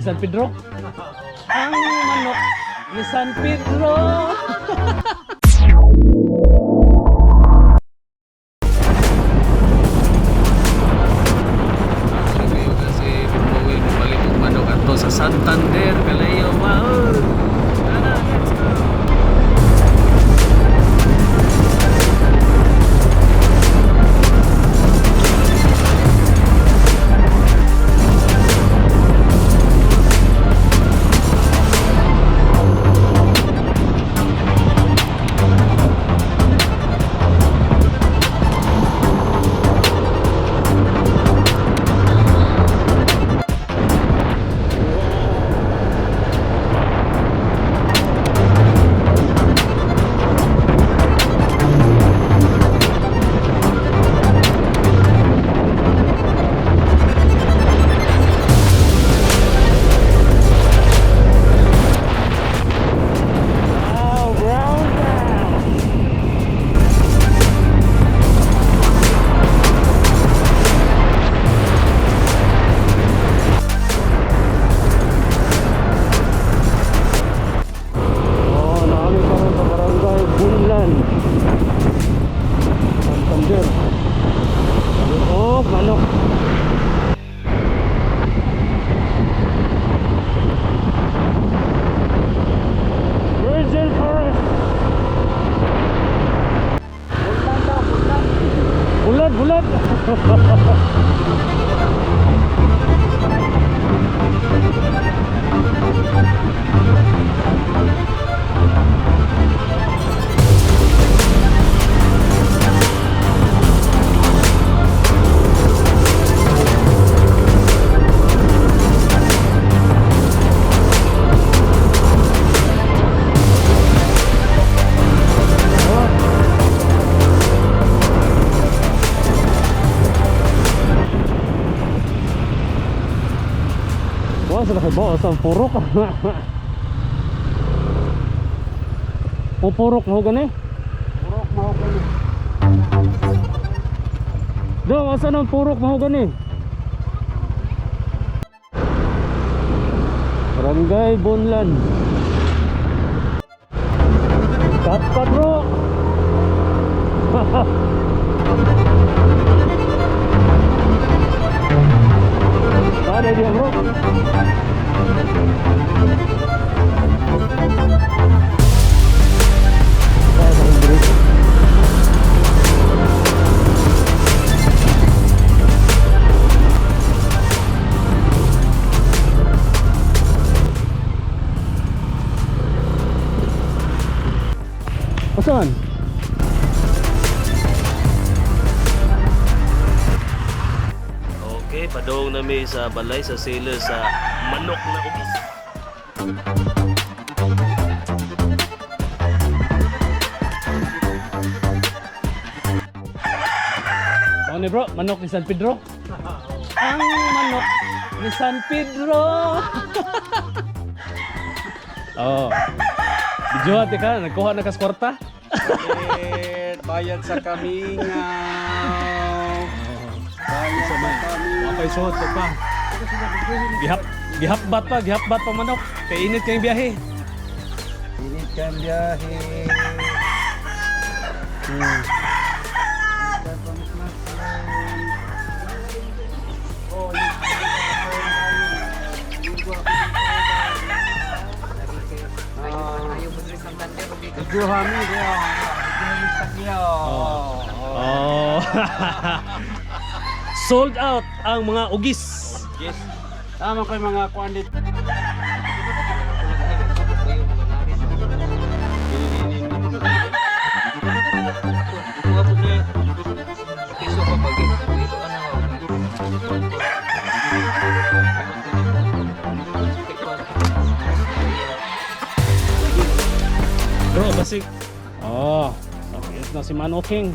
San Pedro? Ang manok ni San Pedro. Kasi Bro Noel bumalik ng manok ato sa Santander. Kalayo, wow! Tara, let's go! Santander. Oh, manok. Virgin Forest. Bulat. Sa nakibawa sa purok. O purok mo gani? Purok mo gani. Do, asa nang purok mo gani? Barangay Bunlan. Cut bro. Ada dia bro. Saan? Okay, padong nami sa balay sa sila sa Manok Ogis. Ano bro? Manok ni San Pedro? Ang manok ni San Pedro. Oh. Bijuhat ka, nagkuha na kas kwarta? Bayad sa kamingaw. Bayad sa kamingaw. Apay suot pa. Gihapbat pa manok. Kay init kayong biyahe. Init kang biyahe. Juhami dia. Oh. Sold out ang mga ugis. Yes. Tama ko yung mga kuandit. Bro, basig. Oh, sakit na si Manoking.